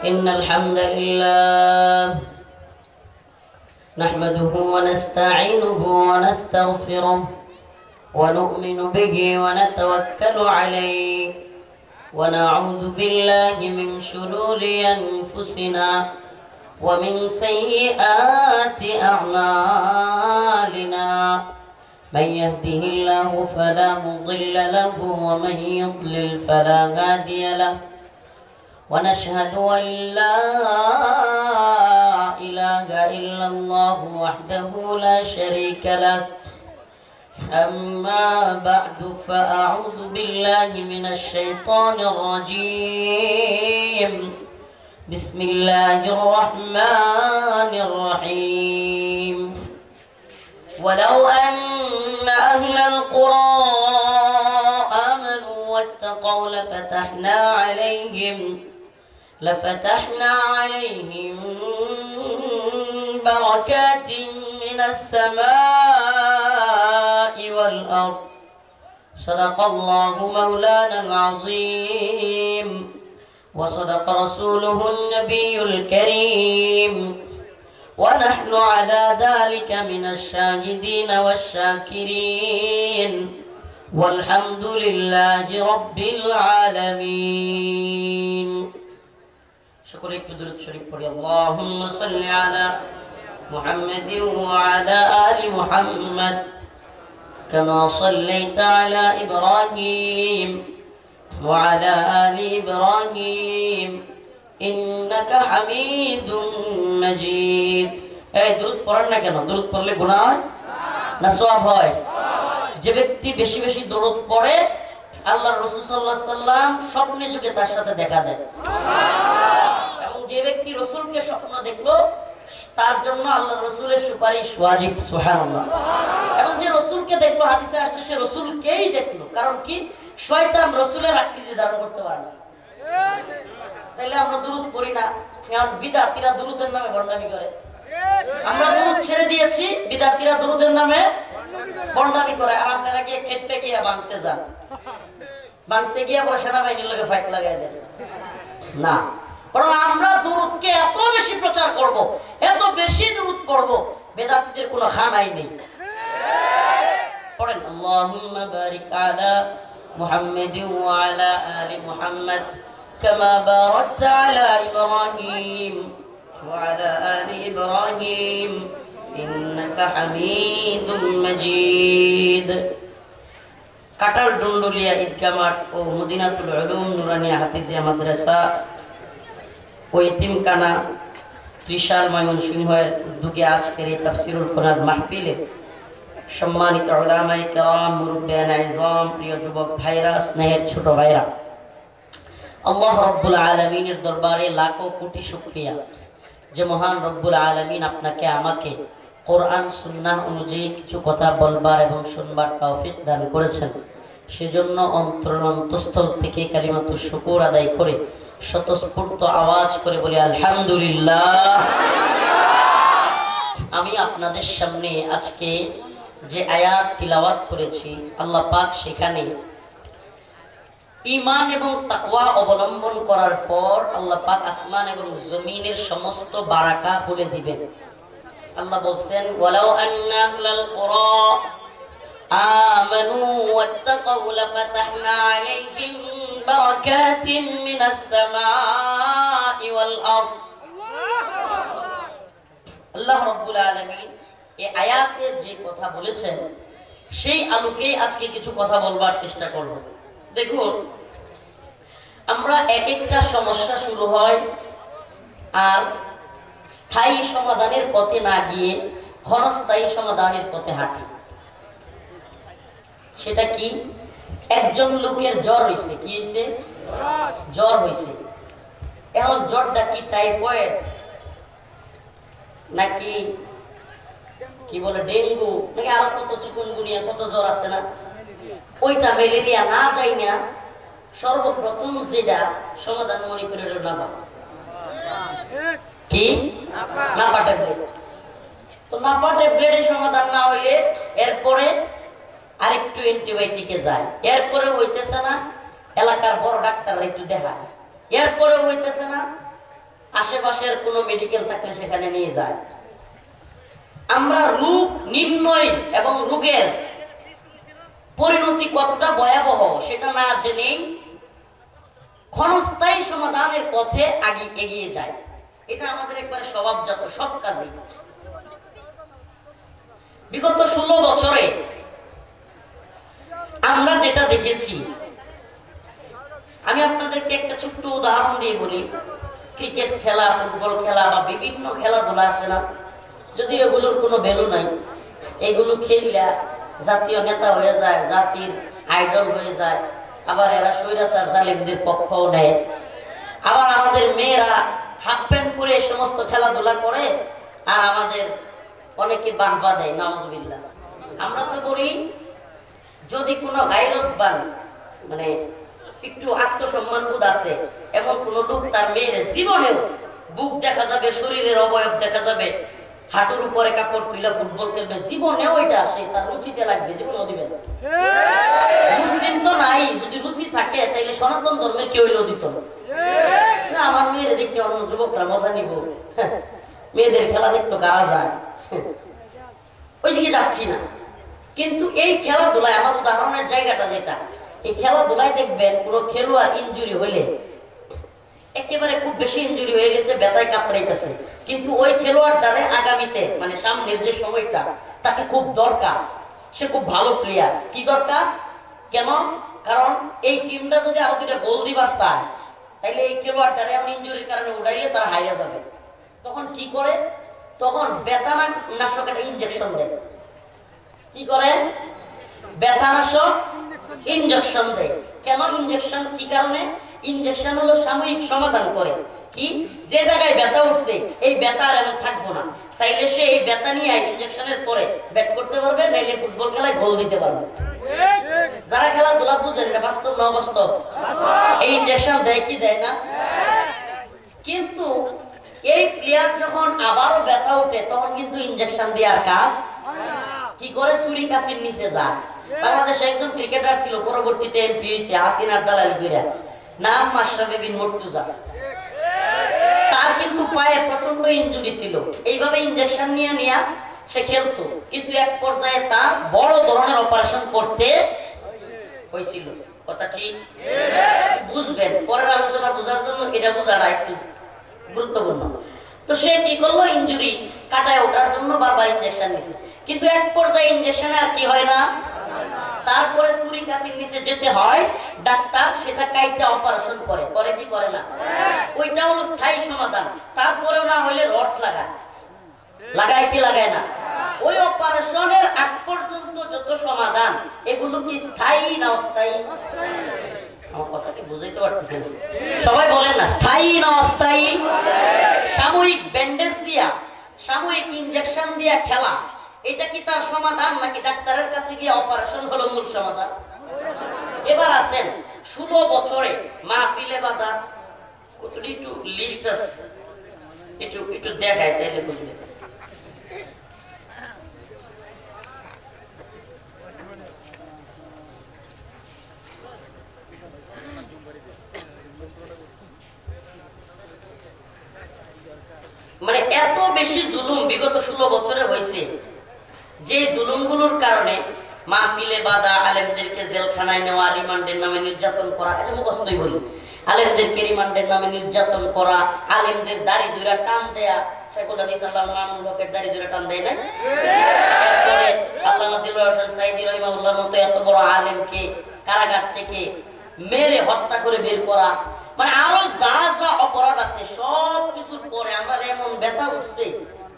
إن الحمد لله نحمده ونستعينه ونستغفره ونؤمن به ونتوكل عليه ونعوذ بالله من شرور أنفسنا ومن سيئات أعمالنا من يهده الله فلا مضل له ومن يضلل فلا هادي له ونشهد أن لا إله إلا الله وحده لا شريك له أما بعد فأعوذ بالله من الشيطان الرجيم بسم الله الرحمن الرحيم ولو أن أهل القرى آمنوا واتقوا لفتحنا عليهم بركات من السماء والأرض صدق الله مولانا العظيم وصدق رسوله النبي الكريم ونحن على ذلك من الشاهدين والشاكرين والحمد لله رب العالمين شكرا درود شريف পড়ি اللهم صل على محمد وعلى آل محمد كما صليت على إبراهيم وعلى آل إبراهيم إنك حميد مجيد এই দরুদ পড়েন না কেন? দরুদ পড়লে গুনাহ হয় না সওয়াব হয়? যে ব্যক্তি বেশি বেশি দরুদ পড়ে আল্লাহর রাসূল সাল্লাল্লাহু আলাইহি সাল্লাম স্বপ্নে যুগে তার সাথে দেখা দেয় এবং যে ব্যক্তি রাসূলকে স্বপ্ন দেখলো তার জন্য আল্লাহর রাসূলের সুপারিশ ওয়াজিব সুবহানাল্লাহ এবং যে রাসূলকে দেখলো হাদিসে আসছে সে রাসূলকেই দেখলো কারণ কি শয়তান রাসূলের আকৃতি ধারণ করতে পারে না তাহলে আমরা দরুদ পড়ি না কারণ বিদআতীরা দরুদের নামে বন্ডামি করে আমরা দরুদ ছেড়ে দিয়েছি বিদআতীরা দরুদের নামে বন্ডামি করে আর আপনারা গিয়ে খেতে গিয়ে বাঁধতে যান বাঁধতে গিয়ে বড় সেনাবাহিনীর লোকে ফাইট লাগাই দেন না বরং আমরা দরুদকে এত বেশি প্রচার করব এত বেশি দরুদ পড়ব বেদাতীদের কোনো খানাই নেই পড়েন আল্লাহুম্মা বারিক আলা মুহাম্মাদিন ওয়া আলা আলি মুহাম্মাদ কামা বারাকতা আলা ইব্রাহিম ওয়া আলা আলি ইব্রাহিম ইন্নাকা হামিদুম মাজিদ কাটাল ডুন্ডুলিয়া ঈদগাহ মাঠ ও মদিনাতুল উলুম নুরানিয়া হাফিজিয়া মাদ্রাসা ও ইতিমখানা ত্রিশাল ময়মনসিংহের উদ্যোগে আজকের এই তাফসীরুল কোরআন মাহফিলে সম্মানিত উলামায়ে কেরাম মুরব্বিয়ানে ইজাম প্রিয় যুবক ভাইরা স্নেহের ছোট ভাইরা আল্লাহ রাব্বুল আলামিনের দরবারে লাখো কোটি শুকরিয়া যে মহান রব্বুল আলামিন আপনাকে আমাকে কোরআন সুন্নাহ অনুযায়ী কিছু কথা বলবার এবং শুনবার তৌফিক দান করেছেন সেজন্য অন্তঃস্থল থেকে কালিমাতুশ শুকর আদায় করে স্বতঃস্ফূর্ত আওয়াজ করে বলি আলহামদুলিল্লাহ। আমি আপনাদের সামনে আজকে যে আয়াত তিলাওয়াত করেছি আল্লাহ পাক সেখানে ঈমান এবং তাকওয়া অবলম্বন করার পর আল্লাহ পাক আসমান এবং জমিনের সমস্ত বারাকা খুলে দিবেন। আল্লাহ বলছেন ওয়ালাউ আন্না আহলাল কুরা আমানু ওয়াত্তাকাউ লাফাতাহনা আলাইহিম বারাকাতিন মিনাস সামাই ওয়াল আরদ। আল্লাহ রাব্বুল আলামিন এই আয়াতে যে কথা বলেছেন সেই আলোকে আজকে কিছু কথা বলবার চেষ্টা করব। দেখুন আমরা এক একটা সমস্যা শুরু হয় আর স্থায়ী সমাধানের পথে না গিয়ে ক্ষণস্থায়ী সমাধানের পথে হাঁটি। সেটা কি? একজন লোকের জ্বর হয়েছে, কি হয়েছে? জ্বর হয়েছে। এখন জ্বরটা কি টাইফয়েড নাকি কি বলে ডেঙ্গু নাকি আরো কত চিকুনগুনিয়া কত জ্বর আছে না, ওইটা ম্যালেরিয়া না যাই না সর্বপ্রথম যেটা সমাধান মনে করে নাপা কি নাপা ট্যাবলেট। তো নাপা ট্যাবলেটের সমাধান না হইলে এরপরে আরেকটু অ্যান্টিবায়োটিকে যায়, এরপরে হইতেছে না এলাকার বড় ডাক্তার একটু দেখায়, এরপরে হইতেছে না আশেপাশের কোনো মেডিকেল থাকলে সেখানে নিয়ে যায়। আমরা রোগ নির্ণয় এবং রোগের পরিণতি কতটা ভয়াবহ সেটা না জেনেই ক্ষণস্থায়ী সমাধানের পথে আগে এগিয়ে যায়। এটা আমাদের একবারে স্বভাবজাত সব কাজে। বিগত 16 বছরে আমরা যেটা দেখেছি, আমি আপনাদেরকে একটা ছোট্ট উদাহরণ দিয়ে বলি। ক্রিকেট খেলা, ফুটবল খেলা বা বিভিন্ন খেলাধুলা আছে না, যদি এগুলোর কোনো ভ্যালু নাই, এগুলো খেললে জাতীয় নেতা হয়ে যায়, জাতির আইডল হয়ে যায়, আবার এরা স্বৈরাচার জালিমদের পক্ষও নেয়। আবার আমাদের মেয়েরা হাফ প্যান্ট পরে এই সমস্ত খেলাধুলা করে, আর আমাদের অনেকে বাহবা দেয়, নাউজুবিল্লাহ। আমরা তো বলি যদি কোনো গায়রতবান মানে একটু আত্মসম্মান বোধ আছে এমন কোন লোক তার মেয়ের জীবনেও বুক দেখা যাবে, শরীরের অবয়ব দেখা যাবে, হাঁটুর উপরে কাপড় তুলে ফুটবল খেলবে, জীবনেও এটা আসে, তার রুচিতে লাগবে, জীবনেও দিবে। মুসলিম তো নাই, যদি রুচি থাকে তাইলে সনাতন ধর্মের কেউ দিত না। আমার মেয়ের দেখে অন্য যুবকরা মজা নিব, মেয়েদের খেলা দেখতো কারা যায়, ওইদিকে যাচ্ছি না। কিন্তু এই খেলাধুলায় আমার উদাহরণের জায়গাটা যেটা, এই খেলাধুলায় দেখবেন পুরো খেলোয়াড় ইনজুরি হইলে একেবারে খুব বেশি ইনজুরি হয়ে গেছে, ব্যথায় কাতরাইতেছে, কিন্তু ওই খেলোয়াড় দ্বারে আগামীতে মানে সামনের যে সময়টা তাকে খুব দরকার, সে খুব ভালো প্লেয়ার। কি দরকার? কেন? কারণ এই টিমটা যদি আরো 2টা গোল দিবার চায় তাইলে এই খেলোয়াড় দ্বারে এমন ইনজুরির কারণে উড়াইলে তারা হারিয়ে যাবে। তখন কি করে? তখন ব্যথানাশক একটা ইনজেকশন দেয়। কি করে? ব্যথানাশক ইনজেকশন দেয়। কেন ইনজেকশন? কি কারণে? ইনজেকশন হলো সাময়িক সমাধান করে। কি? যে জায়গায় ব্যথা উঠছে এই ব্যথা আর এমন থাকবো না, চাইলে সে এই ব্যথা নিয়ে ইনজেকশনের পরে ব্যাট করতে পারবে, নাইলে ফুটবল খেলায় গোল দিতে পারবে। যারা খেলাধুলা বুঝেন এটা বাস্তব না অবাস্তব? এই ইনজেকশন দেয় কি দেয় না? কিন্তু এই প্লেয়ার যখন আবারও ব্যথা উঠে তখন কিন্তু ইনজেকশন দেওয়ার কাজ কি করে? ছুরি কাছির নিচে যায়। বাংলাদেশে একজন ক্রিকেটার ছিল, পরবর্তীতে এমপি হয়েছে, হাসিনার দালালি করে, নাম মাশরাফি বিন মুর্তজা। তার কিন্তু পায়ে প্রচন্ড ইনজুরি ছিল, এইভাবে ইনজেকশন নিয়ে নিয়ে সে খেলতো, কিন্তু এক পর্যায়ে তার বড় ধরনের অপারেশন করতে হয়েছিল। কথা ঠিক? বুঝবেন, পরের আলোচনা বোঝার জন্য এটা বোঝাটা একটু গুরুত্বপূর্ণ। তো সে কি করলো? ইনজুরি কাটায় ওঠার জন্য বারবার ইনজেকশন নিছে, কিন্তু এক পর্যায়ে ইনজেকশনে আর কি হয় না, তারপরে ছুরি কাছির নিচে যেতে হয়, ডাক্তার সেটা কাইটা অপারেশন করে। করে কি করে না? ওইটা হলো স্থায়ী সমাধান। তারপরেও না হইলে রড লাগায় কি লাগায় না? ওই অপারেশনের আগ পর্যন্ত যত সমাধান এগুলো কি স্থায়ী না অস্থায়ী? আমার কথা কি বুঝাইতে পারতেছেন? সবাই বলেন না, স্থায়ী না অস্থায়ী? সাময়িক ব্যান্ডেজ দিয়া, সাময়িক ইনজেকশন দিয়া খেলা, এটা কি তার সমাধান, নাকি ডাক্তারের কাছে গিয়ে অপারেশন হলো মূল সমাধান? এবার আছেন 16 বছরে মাহফিলে বাধা কতটি একটু লিস্ট আছে, একটু দেখায় তাইলে বুঝবে। মানে এত বেশি জুলুম বিগত 16 বছরে হয়েছে, যে জুলুমগুলোর কারণে মাহফিলে বাধা, আলেমদেরকে জেলখানায় নেওয়া, রিমান্ডের নামে নির্যাতন করা, এটা মুখস্থই বলি, আলেমদেরকে রিমান্ডের নামে নির্যাতন করা, আলেমদের দাড়ি দুইরা টান দেয়া, শেখুল হাদিস আল্লামা মামুনুল হকের দাড়ি দুইরা টান দেয় না? এরপরে আল্লামা দিলওয়ার হোসেন সাইদি রাহিমাহুল্লাহর মতো এত বড় আলেমকে কারাগার থেকে মেরে হত্যা করে বের করা, মানে আরো যা যা অপরাধ আছে সব কিছুর পরে আমরা এমন ব্যথা উঠছে,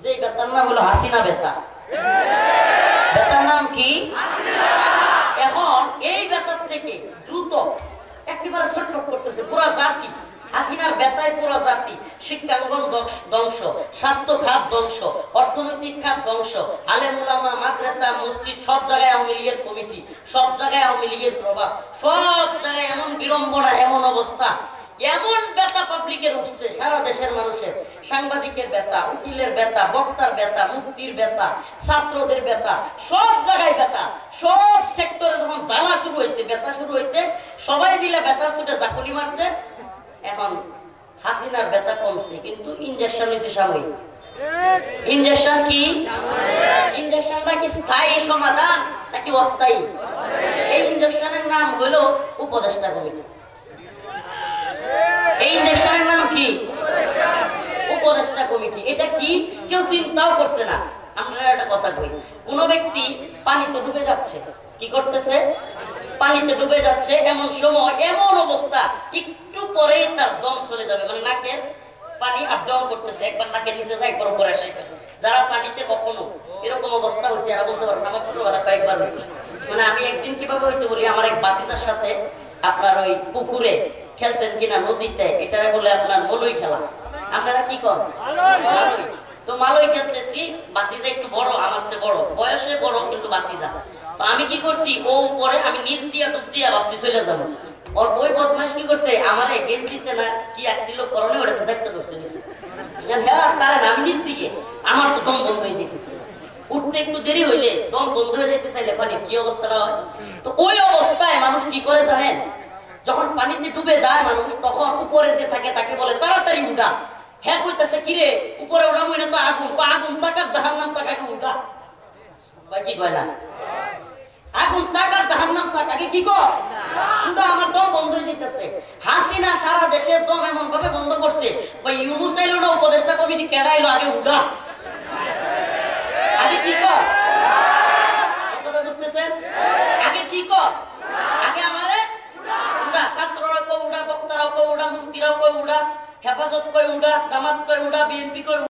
যে ব্যথার নাম হলো হাসিনা ব্যথা। ব্যথার নাম কি? এখন এই ব্যথার থেকে দ্রুত একেবারে ছটফট করতেছে পুরা জাতি। হাসিনার ব্যথায় পুরা জাতি, শিক্ষাঙ্গন ধ্বংস, স্বাস্থ্য খাত ধ্বংস, অর্থনৈতিক খাত ধ্বংস, আলেম উলামা, মাদ্রাসা, মসজিদ, সব জায়গায় আওয়ামী লীগের কমিটি, সব জায়গায় আওয়ামী লীগের প্রভাব, সব জায়গায় এমন বিড়ম্বনা, এমন অবস্থা, এমন ব্যথা পাবলিকের উঠছে, সারা দেশের মানুষের, সাংবাদিকের ব্যথা, উকিলের ব্যথা, বক্তার ব্যথা, মুফতির ব্যথা, ছাত্রদের ব্যথা, সব জায়গায় ব্যথা, সব সেক্টরে যখন জ্বালা শুরু হয়েছে, ব্যথা শুরু হয়েছে, সবাই মিলে ব্যথার ছুটে জাকুলি মারছে। এখন হাসিনার ব্যথা কমছে, কিন্তু ইনজেকশন হয়েছে সাময়িক। ইনজেকশন কি? ইনজেকশনটা কি স্থায়ী সমাধান নাকি অস্থায়ী? এই ইনজেকশনের নাম হলো উপদেষ্টা কমিটি। এই ইনজেকশনের নাম কি? উপদেষ্টা কমিটি। এটা কি কেউ চিন্তাও করছে না। আমরা একটা কথা কই, কোন ব্যক্তি পানিতে ডুবে যাচ্ছে, কি করতেছে? পানিতে ডুবে যাচ্ছে। এমন সময়, এমন অবস্থা, একটু পরেই তার দম চলে যাবে, মানে নাকের পানি আপ ডাউন করতেছে, একবার নাকে নিচে যায়, একবার উপরে আসে। যারা পানিতে কখনো এরকম অবস্থা হয়েছে এরা বলতে পারবেন। আমার ছোটবেলা কয়েকবার হয়েছে। মানে আমি একদিন কিভাবে হয়েছে বলি, আমার এক বাতিটার সাথে আপনার ওই পুকুরে খেলছেন কিনা, নদীতে, এটা বলে আপনার মলই খেলা। আপনারা কি করেন? তো মালই খেলতেছি, বাতিজা একটু বড়, আমার চেয়ে বড়, বয়সে বড় কিন্তু বাতিজা। তো আমি কি করছি, ও উপরে, আমি নিচ দিয়া ডুব দিয়া ভাবছি চলে যাবো। ওর ওই বদমাস কি করছে, আমার গেঞ্জিতে না কি একছিল করণে, ওটাতে চাইতে ধরছে নিচে। আমি নিচ দিকে, আমার তো দম বন্ধ হয়ে যেতেছে। উঠতে একটু দেরি হইলে দম বন্ধ হয়ে যেতে চাইলে পানি কি অবস্থাটা হয়। তো ওই অবস্থায় মানুষ কি করে জানেন? যখন পানিতে ডুবে যায় মানুষ, তখন উপরে যে থাকে তাকে বলে তাড়াতাড়ি উঠা। হ্যাঁ কইতেছে, কিরে উপরে ওঠা মনে তো আগুন, আগুন টাকার জাহান্নাম টাকাকে উঠা। কি কয় না? আগুন টাকার জাহান্নাম টাকাকে কি কর? কিন্তু আমার দম বন্ধ হয়ে যেতেছে। হাসিনা সারা দেশের দম এমন ভাবে বন্ধ করছে, ওই ইউনূস আইলো না, উপদেষ্টা কমিটি কেডাইলো, আগে উঠা, আগে কি কর? কথা বুঝতেছেন? আগে কি কর? আগে আমারে উঠা। ছাত্ররা কই উঠা, বক্তারাও কই উঠা, মুফতিরাও কই উঠা, হেফাজত কই উঠা, জামাত কই উঠা, বিএনপি কই